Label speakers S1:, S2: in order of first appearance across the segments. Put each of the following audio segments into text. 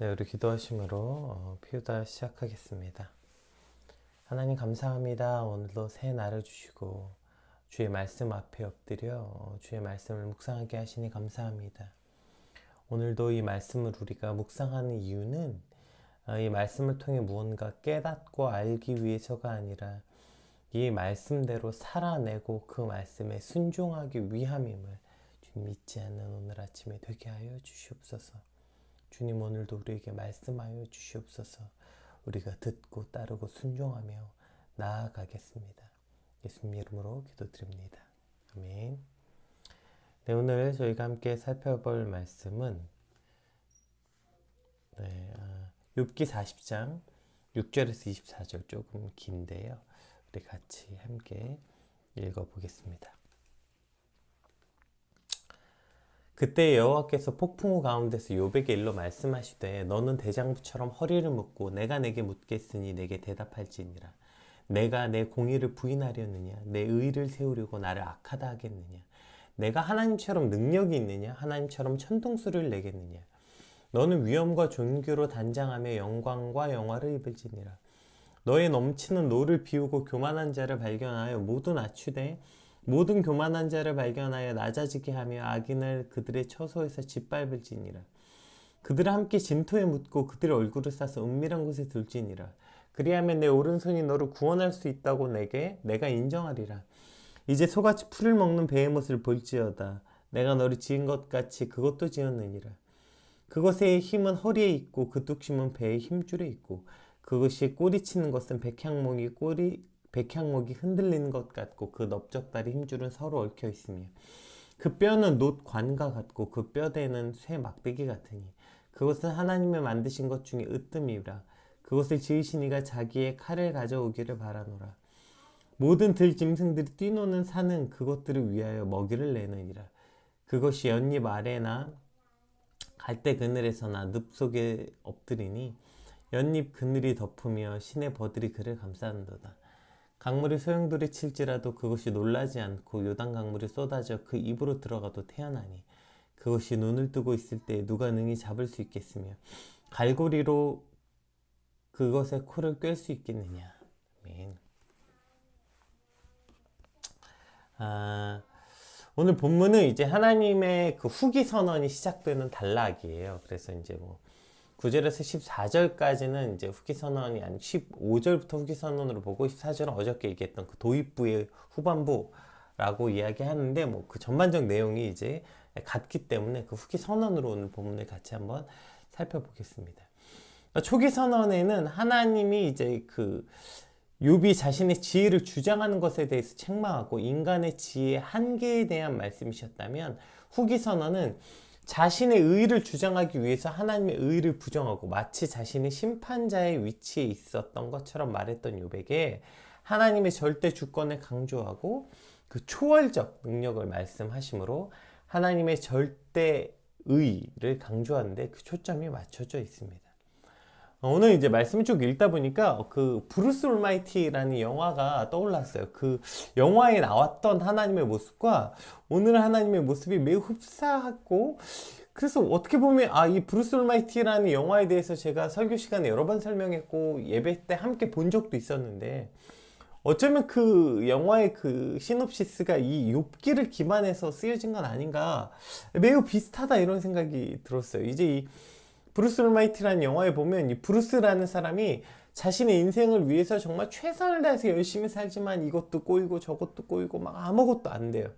S1: 네, 우리 기도하심으로 피우다 시작하겠습니다. 하나님 감사합니다. 오늘도 새 날을 주시고 주의 말씀 앞에 엎드려 주의 말씀을 묵상하게 하시니 감사합니다. 오늘도 이 말씀을 우리가 묵상하는 이유는 이 말씀을 통해 무언가 깨닫고 알기 위해서가 아니라 이 말씀대로 살아내고 그 말씀에 순종하기 위함임을 주님 잊지 않는 오늘 아침에 되게 하여 주시옵소서. 주님 오늘도 우리에게 말씀하여 주시옵소서. 우리가 듣고 따르고 순종하며 나아가겠습니다. 예수님 이름으로 기도드립니다. 아멘. 네, 오늘 저희가 함께 살펴볼 말씀은 욥기 40장 6절에서 24절 조금 긴데요. 우리 같이 함께 읽어보겠습니다. 그때 여호와께서 폭풍우 가운데서 욥에게 일러 말씀하시되 너는 대장부처럼 허리를 묶고 내가 내게 묻겠으니 내게 대답할지니라. 내가 내 공의를 부인하려느냐 내 의를 세우려고 나를 악하다 하겠느냐. 내가 하나님처럼 능력이 있느냐 하나님처럼 천둥소리를 내겠느냐. 너는 위엄과 존귀로 단장하며 영광과 영화를 입을지니라. 너의 넘치는 노를 비우고 교만한 자를 발견하여 모두 낮추되 모든 교만한 자를 발견하여 낮아지게 하며 악인을 그들의 처소에서 짓밟을지니라. 그들을 함께 진토에 묻고 그들의 얼굴을 싸서 은밀한 곳에 둘지니라. 그리하면 내 오른손이 너를 구원할 수 있다고 내가 인정하리라. 이제 소같이 풀을 먹는 베헤못을 볼지어다. 내가 너를 지은 것 같이 그것도 지었느니라. 그것의 힘은 허리에 있고 그 뚝심은 배의 힘줄에 있고 그것이 꼬리치는 것은 백향목이 흔들리는 것 같고 그 넓적다리 힘줄은 서로 얽혀 있으며 그 뼈는 놋 관과 같고 그 뼈대는 쇠 막대기 같으니 그것은 하나님의 만드신 것 중에 으뜸이라. 그것을 지으신 이가 자기의 칼을 가져오기를 바라노라. 모든 들짐승들이 뛰노는 산은 그것들을 위하여 먹이를 내느니라. 그것이 연잎 아래나 갈대 그늘에서나 늪 속에 엎드리니 연잎 그늘이 덮으며 시내 버들이 그를 감싸는도다. 강물이 소용돌이 칠지라도 그것이 놀라지 않고 요단 강물이 쏟아져 그 입으로 들어가도 태어나니 그것이 눈을 뜨고 있을 때 누가 능히 잡을 수 있겠으며 갈고리로 그것의 코를 꿰 수 있겠느냐. 아멘. 오늘 본문은 이제 하나님의 그 후기 선언이 시작되는 단락이에요. 그래서 이제 9절에서 14절까지는 이제 후기 선언이 아니 15절부터 후기 선언으로 보고 14절은 어저께 얘기했던 그 도입부의 후반부라고 이야기하는데 그 전반적 내용이 이제 같기 때문에 그 후기 선언으로 오늘 본문을 같이 한번 살펴보겠습니다. 초기 선언에는 하나님이 이제 욥이 자신의 지혜를 주장하는 것에 대해서 책망하고 인간의 지혜의 한계에 대한 말씀이셨다면 후기 선언은 자신의 의를 주장하기 위해서 하나님의 의를 부정하고 마치 자신이 심판자의 위치에 있었던 것처럼 말했던 욥에게 하나님의 절대 주권을 강조하고 그 초월적 능력을 말씀하시므로 하나님의 절대 의를 강조하는데 그 초점이 맞춰져 있습니다. 오늘 이제 말씀을 쭉 읽다 보니까 그 브루스 올마이티라는 영화가 떠올랐어요. 그 영화에 나왔던 하나님의 모습과 오늘 하나님의 모습이 매우 흡사하고 그래서 어떻게 보면 이 브루스 올마이티라는 영화에 대해서 제가 설교 시간에 여러 번 설명했고 예배 때 함께 본 적도 있었는데 어쩌면 그 영화의 그 시놉시스가 이 욥기를 기반해서 쓰여진 건 아닌가 매우 비슷하다 이런 생각이 들었어요. 이제 이 브루스 올마이티라는 영화에 보면 이 브루스라는 사람이 자신의 인생을 위해서 정말 최선을 다해서 열심히 살지만 이것도 꼬이고 저것도 꼬이고 막 아무것도 안 돼요.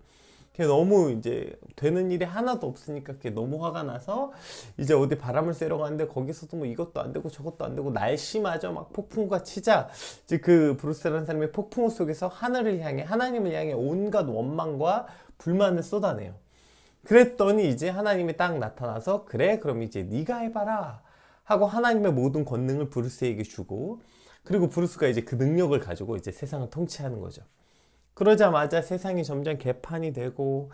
S1: 너무 이제 되는 일이 하나도 없으니까 그게 너무 화가 나서 이제 어디 바람을 쐬러 가는데 거기서도 이것도 안 되고 저것도 안 되고 날씨마저 막 폭풍과 치자 이제 그 브루스라는 사람이 폭풍우 속에서 하늘을 향해 하나님을 향해 온갖 원망과 불만을 쏟아내요. 그랬더니 이제 하나님이 딱 나타나서 그래 그럼 이제 네가 해봐라 하고 하나님의 모든 권능을 브루스에게 주고 그리고 브루스가 이제 그 능력을 가지고 이제 세상을 통치하는 거죠. 그러자마자 세상이 점점 개판이 되고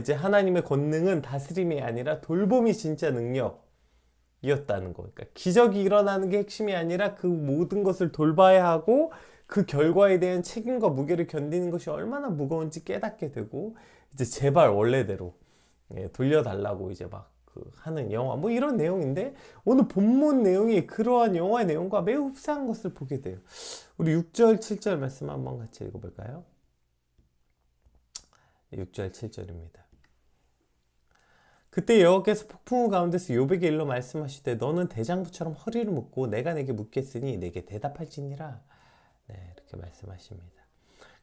S1: 이제 하나님의 권능은 다스림이 아니라 돌봄이 진짜 능력이었다는 거. 그러니까 기적이 일어나는 게 핵심이 아니라 그 모든 것을 돌봐야 하고 그 결과에 대한 책임과 무게를 견디는 것이 얼마나 무거운지 깨닫게 되고 이제 제발 원래대로 돌려달라고 이제 막 하는 영화 뭐 이런 내용인데 오늘 본문 내용이 그러한 영화의 내용과 매우 흡사한 것을 보게 돼요. 우리 6절 7절 말씀 한번 같이 읽어볼까요? 6절 7절입니다. 그때 여호와께서 폭풍우 가운데서 욥에게 일러 말씀하시되 너는 대장부처럼 허리를 묶고 내가 내게 묻겠으니 내게 대답할지니라. 네, 이렇게 말씀하십니다.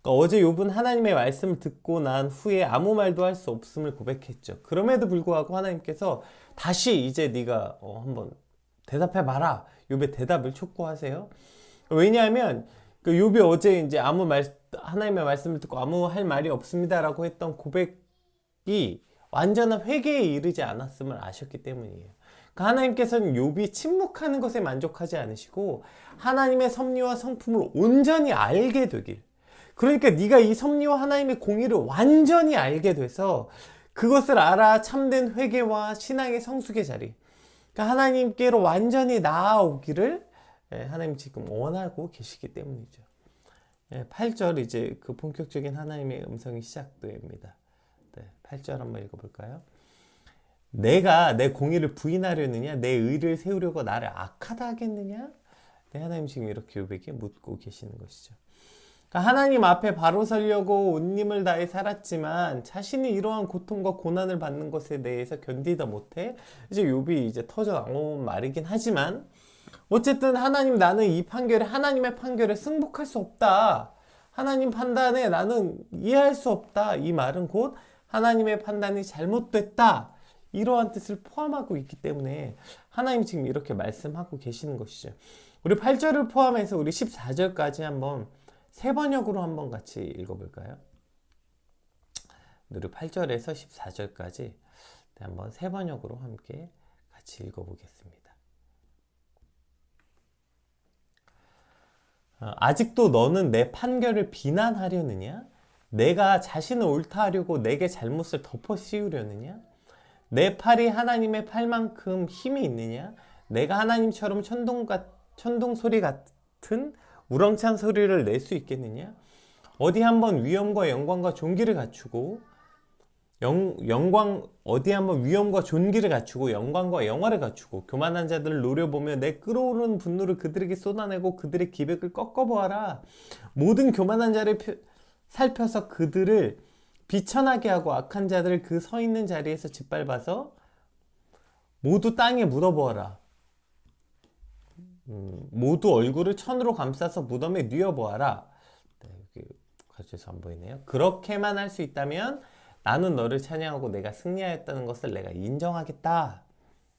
S1: 그러니까 어제 욥은 하나님의 말씀을 듣고 난 후에 아무 말도 할 수 없음을 고백했죠. 그럼에도 불구하고 하나님께서 다시 이제 네가 한번 대답해 봐라. 욥의 대답을 촉구하세요. 왜냐하면 그 욥이 어제 이제 하나님의 말씀을 듣고 아무 할 말이 없습니다라고 했던 고백이 완전한 회개에 이르지 않았음을 아셨기 때문이에요. 그러니까 하나님께서는 욥이 침묵하는 것에 만족하지 않으시고 하나님의 섭리와 성품을 온전히 알게 되길. 그러니까 네가 이 섭리와 하나님의 공의를 완전히 알게 돼서 그것을 알아 참된 회개와 신앙의 성숙의 자리, 그러니까 하나님께로 완전히 나아오기를 하나님 지금 원하고 계시기 때문이죠. 8절 이제 그 본격적인 하나님의 음성이 시작됩니다. 8절 한번 읽어볼까요? 내가 내 공의를 부인하려느냐? 내 의를 세우려고 나를 악하다 하겠느냐? 네, 하나님 지금 이렇게 욥에게 묻고 계시는 것이죠. 그러니까 하나님 앞에 바로 서려고 온 힘을 다해 살았지만 자신이 이러한 고통과 고난을 받는 것에 대해서 견디다 못해 이제 욥이 이제 터져 나온 말이긴 하지만 어쨌든 하나님 나는 이 판결에 하나님의 판결에 승복할 수 없다. 하나님 판단에 나는 이해할 수 없다. 이 말은 곧 하나님의 판단이 잘못됐다. 이러한 뜻을 포함하고 있기 때문에 하나님 지금 이렇게 말씀하고 계시는 것이죠. 우리 8절을 포함해서 우리 14절까지 한번 세 번역으로 한번 같이 읽어볼까요? 우리 8절에서 14절까지 한번 세 번역으로 함께 같이 읽어보겠습니다. 아직도 너는 내 판결을 비난하려느냐? 내가 자신을 옳다 하려고 내게 잘못을 덮어 씌우려느냐? 내 팔이 하나님의 팔만큼 힘이 있느냐? 내가 하나님처럼 천둥 소리 같은 우렁찬 소리를 낼 수 있겠느냐? 어디 한번 위엄과 영광과 존귀를 갖추고 위엄과 존귀를 갖추고 영광과 영화를 갖추고 교만한 자들을 노려보며 내 끓어오르는 분노를 그들에게 쏟아내고 그들의 기백을 꺾어보아라. 모든 교만한 자를 살펴서 그들을 비천하게 하고 악한 자들을 그 서 있는 자리에서 짓밟아서 모두 땅에 묻어보아라. 모두 얼굴을 천으로 감싸서 무덤에 뉘어보아라. 네, 여기 가져서 안 보이네요. 그렇게만 할 수 있다면 나는 너를 찬양하고 내가 승리하였다는 것을 내가 인정하겠다.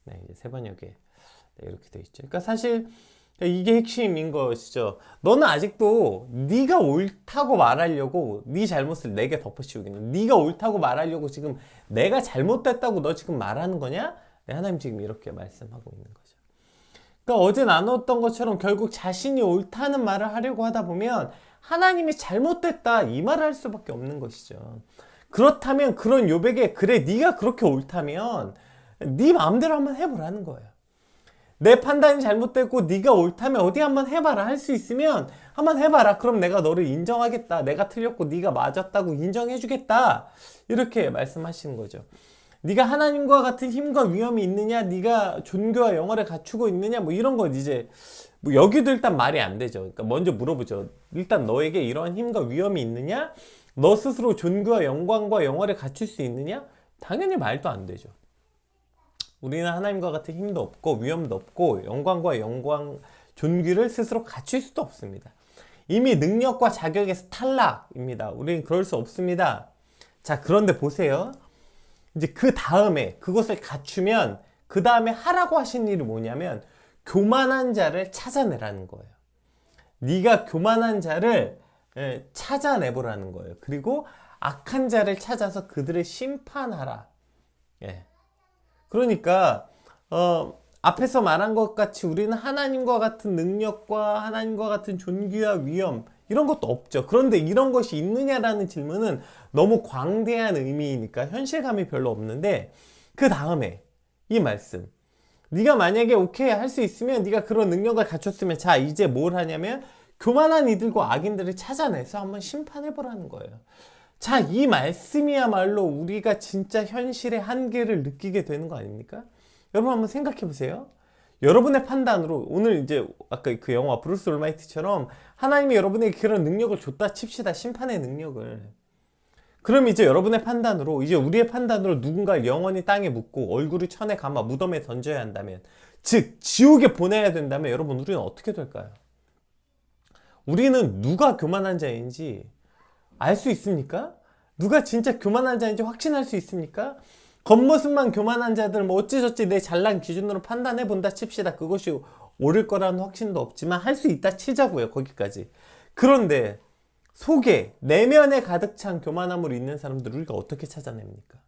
S1: 네, 이제 세 번역에 이렇게 되어 있죠. 그러니까 사실 이게 핵심인 것이죠. 너는 아직도 네가 옳다고 말하려고 네 잘못을 내게 덮어씌우기는, 네가 옳다고 말하려고 지금 내가 잘못됐다고 너 지금 말하는 거냐? 네, 하나님 지금 이렇게 말씀하고 있는 거죠. 그러니까 어제 나눴던 것처럼 결국 자신이 옳다는 말을 하려고 하다 보면 하나님이 잘못됐다 이 말을 할 수밖에 없는 것이죠. 그렇다면 그런 욥에게 그래 네가 그렇게 옳다면 네 마음대로 한번 해보라는 거예요. 내 판단이 잘못됐고 네가 옳다면 어디 한번 해봐라. 할 수 있으면 한번 해봐라. 그럼 내가 너를 인정하겠다. 내가 틀렸고 네가 맞았다고 인정해주겠다. 이렇게 말씀하시는 거죠. 네가 하나님과 같은 힘과 위엄이 있느냐, 네가 존귀와 영화를 갖추고 있느냐, 뭐 이런 건 이제 뭐 여기도 일단 말이 안 되죠. 그러니까 먼저 물어보죠. 일단 너에게 이러한 힘과 위엄이 있느냐, 너 스스로 존귀와 영광과 영화를 갖출 수 있느냐? 당연히 말도 안 되죠. 우리는 하나님과 같은 힘도 없고 위엄도 없고 영광과 존귀를 스스로 갖출 수도 없습니다. 이미 능력과 자격에서 탈락입니다. 우리는 그럴 수 없습니다. 자, 그런데 보세요. 이제 그 다음에 그것을 갖추면 그 다음에 하라고 하신 일이 뭐냐면 교만한 자를 찾아내라는 거예요. 네가 교만한 자를 찾아내보라는 거예요. 그리고 악한 자를 찾아서 그들을 심판하라. 예. 그러니까 앞에서 말한 것 같이 우리는 하나님과 같은 능력과 하나님과 같은 존귀와 위엄 이런 것도 없죠. 그런데 이런 것이 있느냐라는 질문은 너무 광대한 의미이니까 현실감이 별로 없는데 그 다음에 이 말씀, 네가 만약에 오케이 할 수 있으면 네가 그런 능력을 갖췄으면 자 이제 뭘 하냐면 교만한 이들과 악인들을 찾아내서 한번 심판해보라는 거예요. 자, 이 말씀이야말로 우리가 진짜 현실의 한계를 느끼게 되는 거 아닙니까? 여러분 한번 생각해 보세요. 여러분의 판단으로 오늘 이제 아까 그 영화 브루스 올마이티처럼 하나님이 여러분에게 그런 능력을 줬다 칩시다. 심판의 능력을. 그럼 이제 여러분의 판단으로, 이제 우리의 판단으로 누군가를 영원히 땅에 묻고 얼굴을 천에 감아 무덤에 던져야 한다면, 즉 지옥에 보내야 된다면 여러분 우리는 어떻게 될까요? 우리는 누가 교만한 자인지 알 수 있습니까? 누가 진짜 교만한 자인지 확신할 수 있습니까? 겉모습만 교만한 자들 뭐 어찌저찌 내 잘난 기준으로 판단해 본다 칩시다. 그것이 옳을 거라는 확신도 없지만 할 수 있다 치자고요. 거기까지. 그런데 속에 내면에 가득 찬 교만함으로 있는 사람들을 우리가 어떻게 찾아냅니까?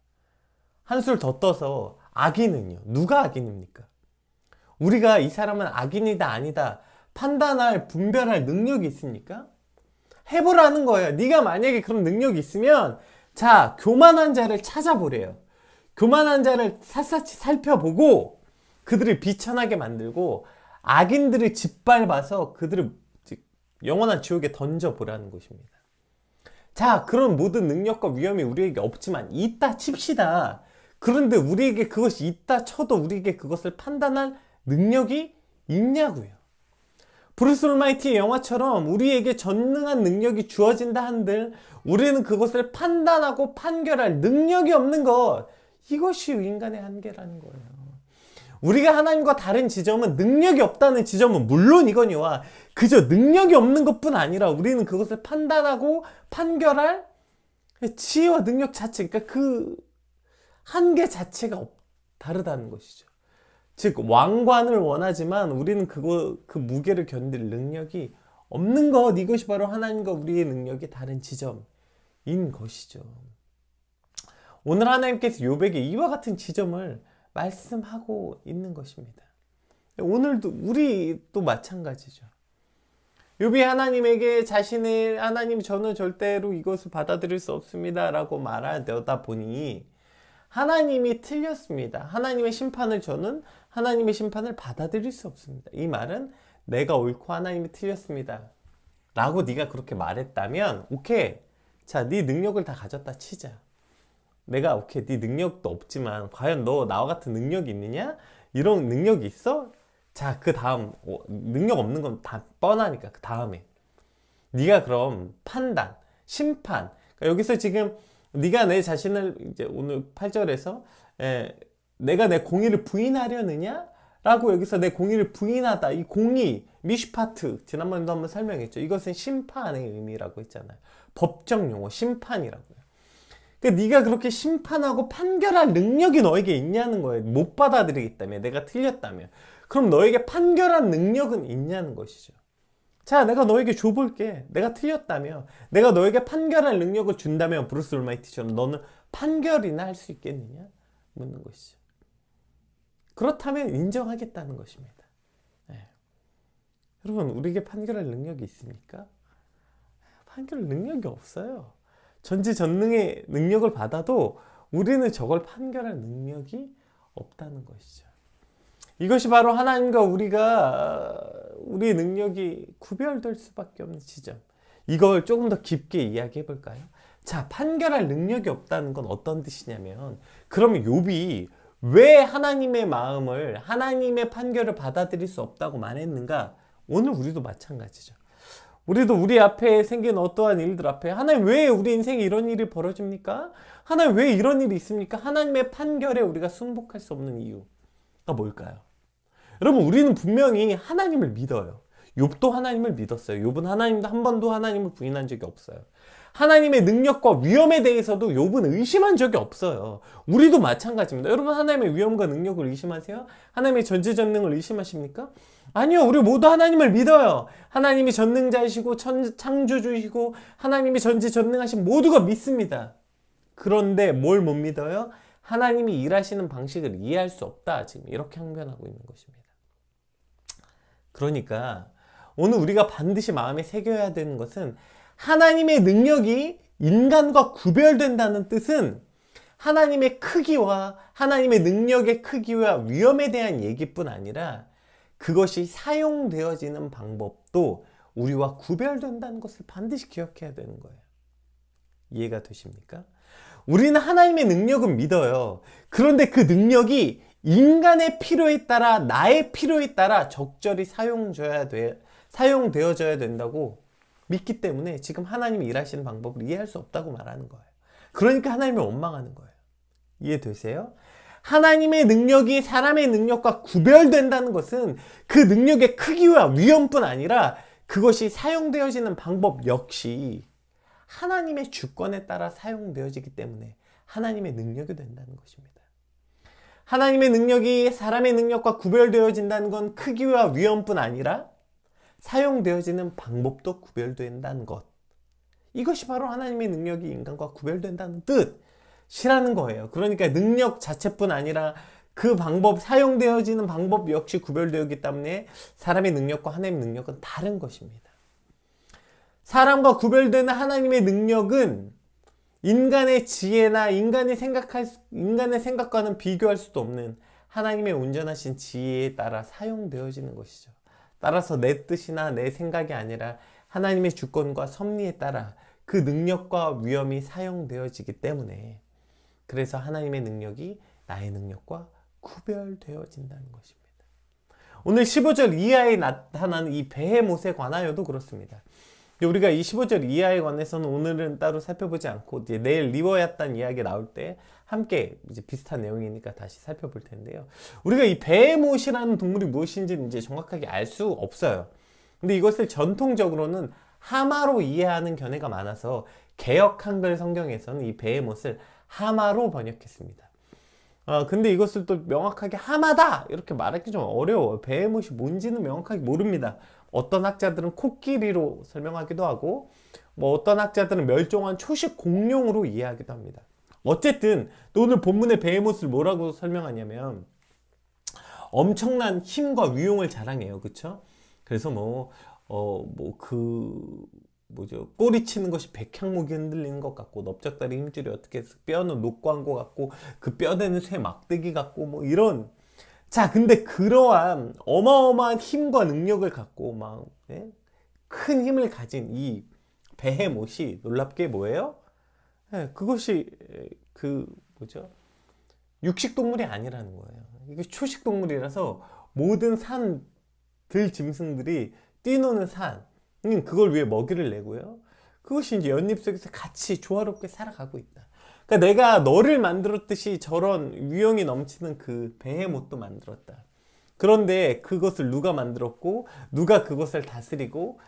S1: 한술 더 떠서 악인은요? 누가 악인입니까? 우리가 이 사람은 악인이다 아니다 판단할 분별할 능력이 있습니까? 해보라는 거예요. 네가 만약에 그런 능력이 있으면 자, 교만한 자를 찾아보래요. 교만한 자를 샅샅이 살펴보고 그들을 비천하게 만들고 악인들을 짓밟아서 그들을 영원한 지옥에 던져보라는 것입니다. 자, 그런 모든 능력과 위험이 우리에게 없지만 있다 칩시다. 그런데 우리에게 그것이 있다 쳐도 우리에게 그것을 판단할 능력이 있냐고요. 브루스 올마이티의 영화처럼 우리에게 전능한 능력이 주어진다 한들 우리는 그것을 판단하고 판결할 능력이 없는 것, 이것이 인간의 한계라는 거예요. 우리가 하나님과 다른 지점은 능력이 없다는 지점은 물론이거니와 그저 능력이 없는 것뿐 아니라 우리는 그것을 판단하고 판결할 지혜와 능력 자체, 그러니까 그 한계 자체가 다르다는 것이죠. 즉 왕관을 원하지만 우리는 그 무게를 견딜 능력이 없는 것, 이것이 바로 하나님과 우리의 능력이 다른 지점인 것이죠. 오늘 하나님께서 욥에게 이와 같은 지점을 말씀하고 있는 것입니다. 오늘도 우리도 마찬가지죠. 욥이 하나님에게 하나님 저는 절대로 이것을 받아들일 수 없습니다 라고 말하다 보니 하나님이 틀렸습니다. 저는 하나님의 심판을 받아들일 수 없습니다. 이 말은 내가 옳고 하나님이 틀렸습니다 라고 네가 그렇게 말했다면 오케이, 자, 네 능력을 다 가졌다 치자. 내가 오케이, 네 능력도 없지만 과연 너 나와 같은 능력이 있느냐? 이런 능력이 있어? 자, 그 다음 능력 없는 건 다 뻔하니까 그 다음에 네가 그럼 판단, 심판, 그러니까 여기서 지금 네가 내 자신을 이제 오늘 8절에서 내가 내 공의를 부인하려느냐? 라고 여기서 내 공의를 부인하다, 이 공의, 미슈파트, 지난번에도 한번 설명했죠. 이것은 심판의 의미라고 했잖아요. 법적 용어, 심판이라고요. 그러니까 네가 그렇게 심판하고 판결할 능력이 너에게 있냐는 거예요. 못 받아들이겠다며, 내가 틀렸다며. 그럼 너에게 판결할 능력은 있냐는 것이죠. 자, 내가 너에게 줘볼게. 내가 틀렸다며. 내가 너에게 판결할 능력을 준다면 브루스 올마이티처럼 너는 판결이나 할 수 있겠느냐? 묻는 것이죠. 그렇다면 인정하겠다는 것입니다. 네. 여러분, 우리에게 판결할 능력이 있습니까? 판결할 능력이 없어요. 전지전능의 능력을 받아도 우리는 저걸 판결할 능력이 없다는 것이죠. 이것이 바로 하나님과 우리의 능력이 구별될 수밖에 없는 지점. 이걸 조금 더 깊게 이야기해 볼까요? 자, 판결할 능력이 없다는 건 어떤 뜻이냐면, 그러면 욥이 왜 하나님의 마음을, 하나님의 판결을 받아들일 수 없다고 말했는가? 오늘 우리도 마찬가지죠. 우리도 우리 앞에 생긴 어떠한 일들 앞에 하나님 왜 우리 인생에 이런 일이 벌어집니까? 하나님 왜 이런 일이 있습니까? 하나님의 판결에 우리가 순복할 수 없는 이유가 뭘까요? 여러분, 우리는 분명히 하나님을 믿어요. 욥도 하나님을 믿었어요. 욥은 한 번도 하나님을 부인한 적이 없어요. 하나님의 능력과 위엄에 대해서도 욥은 의심한 적이 없어요. 우리도 마찬가지입니다. 여러분, 하나님의 위엄과 능력을 의심하세요? 하나님의 전지전능을 의심하십니까? 아니요. 우리 모두 하나님을 믿어요. 하나님이 전능자이시고 창조주이시고 하나님이 전지전능하신 모두가 믿습니다. 그런데 뭘 못 믿어요? 하나님이 일하시는 방식을 이해할 수 없다. 지금 이렇게 항변하고 있는 것입니다. 그러니까 오늘 우리가 반드시 마음에 새겨야 되는 것은 하나님의 능력이 인간과 구별된다는 뜻은 하나님의 크기와 하나님의 능력의 크기와 위엄에 대한 얘기뿐 아니라 그것이 사용되어지는 방법도 우리와 구별된다는 것을 반드시 기억해야 되는 거예요. 이해가 되십니까? 우리는 하나님의 능력은 믿어요. 그런데 그 능력이 인간의 필요에 따라, 나의 필요에 따라 적절히 사용되어져야 된다고 믿기 때문에 지금 하나님이 일하시는 방법을 이해할 수 없다고 말하는 거예요. 그러니까 하나님을 원망하는 거예요. 이해되세요? 하나님의 능력이 사람의 능력과 구별된다는 것은 그 능력의 크기와 위험뿐 아니라 그것이 사용되어지는 방법 역시 하나님의 주권에 따라 사용되어지기 때문에 하나님의 능력이 된다는 것입니다. 하나님의 능력이 사람의 능력과 구별되어진다는 건 크기와 위험뿐 아니라 사용되어지는 방법도 구별된다는 것. 이것이 바로 하나님의 능력이 인간과 구별된다는 뜻이라는 거예요. 그러니까 능력 자체뿐 아니라 그 방법, 사용되어지는 방법 역시 구별되었기 때문에 사람의 능력과 하나님의 능력은 다른 것입니다. 사람과 구별되는 하나님의 능력은 인간의 지혜나 인간의 생각과는 비교할 수도 없는 하나님의 온전하신 지혜에 따라 사용되어지는 것이죠. 따라서 내 뜻이나 내 생각이 아니라 하나님의 주권과 섭리에 따라 그 능력과 위험이 사용되어지기 때문에 그래서 하나님의 능력이 나의 능력과 구별되어진다는 것입니다. 오늘 15절 이하에 나타나는 이 베헤못에 관하여도 그렇습니다. 우리가 이 15절 이하에 관해서는 오늘은 따로 살펴보지 않고 이제 내일 리워야단 이야기 나올 때 함께 이제 비슷한 내용이니까 다시 살펴볼 텐데요. 우리가 이 베헤못이라는 동물이 무엇인지 이제 정확하게 알 수 없어요. 근데 이것을 전통적으로는 하마로 이해하는 견해가 많아서 개역 한글 성경에서는 이 베헤못을 하마로 번역했습니다. 근데 이것을 또 명확하게 하마다 이렇게 말하기 좀 어려워요. 베헤못이 뭔지는 명확하게 모릅니다. 어떤 학자들은 코끼리로 설명하기도 하고 어떤 학자들은 멸종한 초식 공룡으로 이해하기도 합니다. 어쨌든 오늘 본문의 베헤못을 뭐라고 설명하냐면 엄청난 힘과 위용을 자랑해요. 그쵸? 그래서 꼬리 치는 것이 백향목이 흔들리는 것 같고 넓적다리 힘줄이 어떻게 해서 뼈는 녹과한 것 같고 그 뼈대는 쇠 막대기 같고 이런. 자, 근데 그러한 어마어마한 힘과 능력을 갖고 큰 힘을 가진 이 베헤못이 놀랍게 뭐예요? 그것이 육식동물이 아니라는 거예요. 이게 초식동물이라서 모든 짐승들이 뛰노는 그걸 위해 먹이를 내고요. 그것이 이제 연잎 속에서 같이 조화롭게 살아가고 있다. 그러니까 내가 너를 만들었듯이 저런 위용이 넘치는 그 베헤못도 만들었다. 그런데 그것을 누가 만들었고 누가 그것을 다스리고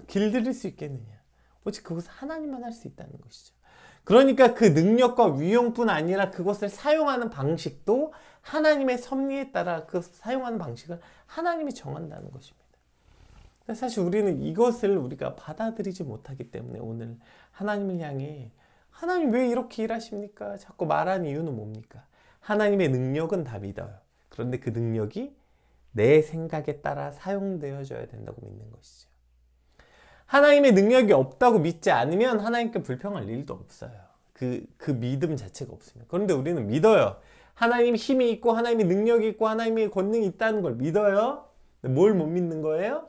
S1: 길들일 수 있겠느냐? 오직 그것을 하나님만 할 수 있다는 것이죠. 그러니까 그 능력과 위용뿐 아니라 그것을 사용하는 방식도 하나님의 섭리에 따라 그 사용하는 방식을 하나님이 정한다는 것입니다. 사실 우리는 이것을 우리가 받아들이지 못하기 때문에 오늘 하나님을 향해 하나님 왜 이렇게 일하십니까? 자꾸 말하는 이유는 뭡니까? 하나님의 능력은 다 믿어요. 그런데 그 능력이 내 생각에 따라 사용되어져야 된다고 믿는 것이죠. 하나님의 능력이 없다고 믿지 않으면 하나님께 불평할 일도 없어요. 그 믿음 자체가 없습니다. 그런데 우리는 믿어요. 하나님의 힘이 있고 하나님의 능력이 있고 하나님의 권능이 있다는 걸 믿어요. 뭘 못 믿는 거예요?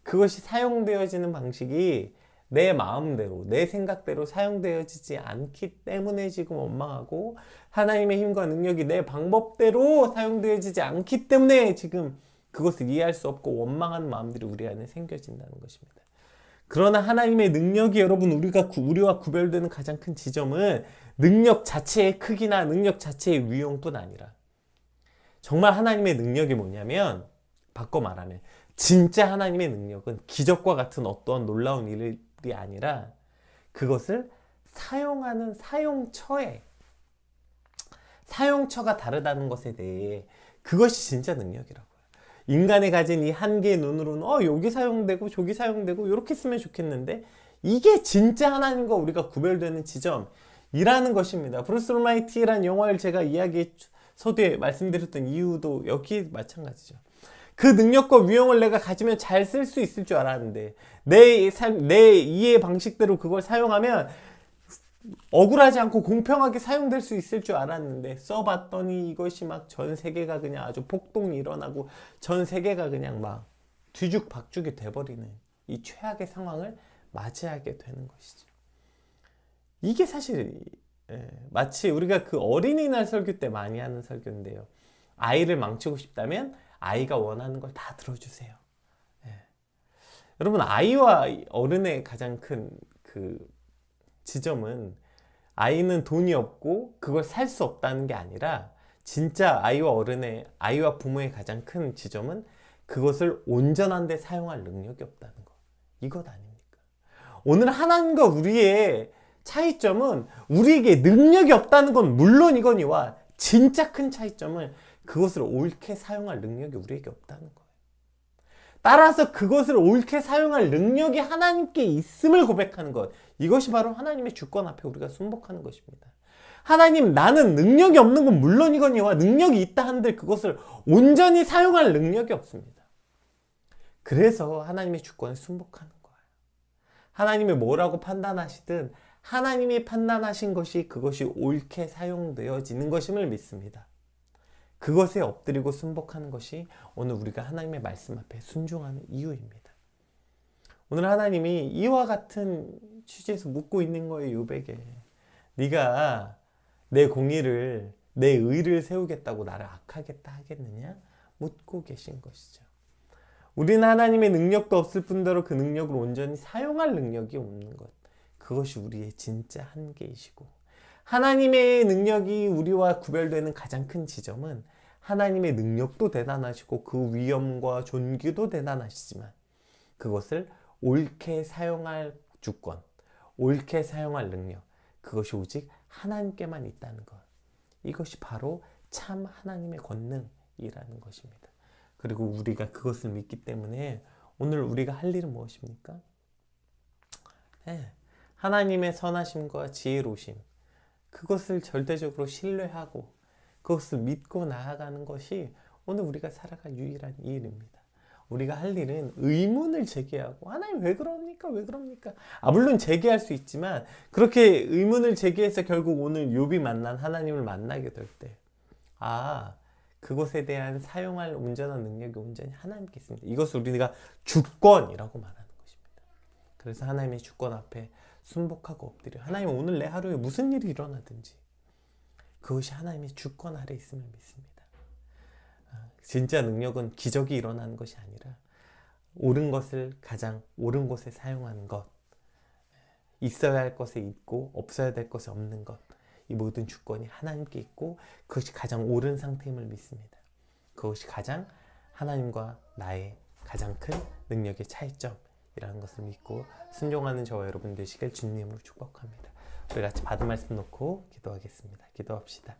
S1: 그것이 사용되어지는 방식이 내 마음대로, 내 생각대로 사용되어지지 않기 때문에 지금 원망하고 하나님의 힘과 능력이 내 방법대로 사용되어지지 않기 때문에 지금 그것을 이해할 수 없고 원망하는 마음들이 우리 안에 생겨진다는 것입니다. 그러나 하나님의 능력이 여러분 우리와 구별되는 가장 큰 지점은 능력 자체의 크기나 능력 자체의 위용뿐 아니라 정말 하나님의 능력이 뭐냐면 바꿔 말하면 진짜 하나님의 능력은 기적과 같은 어떠한 놀라운 일이 아니라 그것을 사용하는 사용처가 다르다는 것에 대해 그것이 진짜 능력이라고요. 인간이 가진 이 한 개의 눈으로는 여기 사용되고 저기 사용되고 이렇게 쓰면 좋겠는데 이게 진짜 하나님과 우리가 구별되는 지점이라는 것입니다. 브루스 올마이티라는 영화를 제가 서두에 말씀드렸던 이유도 여기 마찬가지죠. 그 능력과 위용을 내가 가지면 잘 쓸 수 있을 줄 알았는데 내 이해 방식대로 그걸 사용하면 억울하지 않고 공평하게 사용될 수 있을 줄 알았는데 써봤더니 이것이 막 전 세계가 그냥 아주 폭동이 일어나고 전 세계가 그냥 막 뒤죽박죽이 돼버리는 이 최악의 상황을 맞이하게 되는 것이죠. 이게 사실 마치 우리가 그 어린이날 설교 때 많이 하는 설교인데요. 아이를 망치고 싶다면 아이가 원하는 걸 다 들어주세요. 여러분, 아이와 어른의 가장 큰 그 지점은 아이는 돈이 없고 그걸 살 수 없다는 게 아니라, 진짜 아이와 부모의 가장 큰 지점은 그것을 온전한 데 사용할 능력이 없다는 거. 이것 아닙니까? 오늘 하나님과 우리의 차이점은 우리에게 능력이 없다는 건 물론이거니와, 진짜 큰 차이점은 그것을 옳게 사용할 능력이 우리에게 없다는 거예요. 따라서 그것을 옳게 사용할 능력이 하나님께 있음을 고백하는 것, 이것이 바로 하나님의 주권 앞에 우리가 순복하는 것입니다. 하나님, 나는 능력이 없는 건 물론이거니와 능력이 있다 한들 그것을 온전히 사용할 능력이 없습니다. 그래서 하나님의 주권에 순복하는 거예요. 하나님이 뭐라고 판단하시든 하나님이 판단하신 것이 그것이 옳게 사용되어지는 것임을 믿습니다. 그것에 엎드리고 순복하는 것이 오늘 우리가 하나님의 말씀 앞에 순종하는 이유입니다. 오늘 하나님이 이와 같은 취지에서 묻고 있는 거예요. 욥에게, 네가 내 공의를, 내 의를 세우겠다고 나를 악하겠다 하겠느냐? 묻고 계신 것이죠. 우리는 하나님의 능력도 없을 뿐더러 그 능력을 온전히 사용할 능력이 없는 것, 그것이 우리의 진짜 한계이시고, 하나님의 능력이 우리와 구별되는 가장 큰 지점은 하나님의 능력도 대단하시고 그 위엄과 존귀도 대단하시지만 그것을 옳게 사용할 주권, 옳게 사용할 능력, 그것이 오직 하나님께만 있다는 것, 이것이 바로 참 하나님의 권능이라는 것입니다. 그리고 우리가 그것을 믿기 때문에 오늘 우리가 할 일은 무엇입니까? 하나님의 선하심과 지혜로우심, 그것을 절대적으로 신뢰하고 그것을 믿고 나아가는 것이 오늘 우리가 살아갈 유일한 일입니다. 우리가 할 일은 의문을 제기하고, 하나님 왜 그럽니까? 왜 그럽니까? 물론 제기할 수 있지만, 그렇게 의문을 제기해서 결국 오늘 욥이 만난 하나님을 만나게 될 때, 그것에 대한 사용할 온전한 능력이 온전히 하나님께 있습니다. 이것을 우리가 주권이라고 말하는 것입니다. 그래서 하나님의 주권 앞에 순복하고 엎드려, 하나님, 오늘 내 하루에 무슨 일이 일어나든지 그것이 하나님의 주권 아래 있음을 믿습니다. 진짜 능력은 기적이 일어나는 것이 아니라 옳은 것을 가장 옳은 곳에 사용하는 것, 있어야 할 것에 있고 없어야 될 것에 없는 것, 이 모든 주권이 하나님께 있고 그것이 가장 옳은 상태임을 믿습니다. 그것이 가장 하나님과 나의 가장 큰 능력의 차이점이라는 것을 믿고 순종하는 저와 여러분 되시길 주님으로 축복합니다. 우리 같이 받은 말씀 놓고 기도하겠습니다. 기도합시다.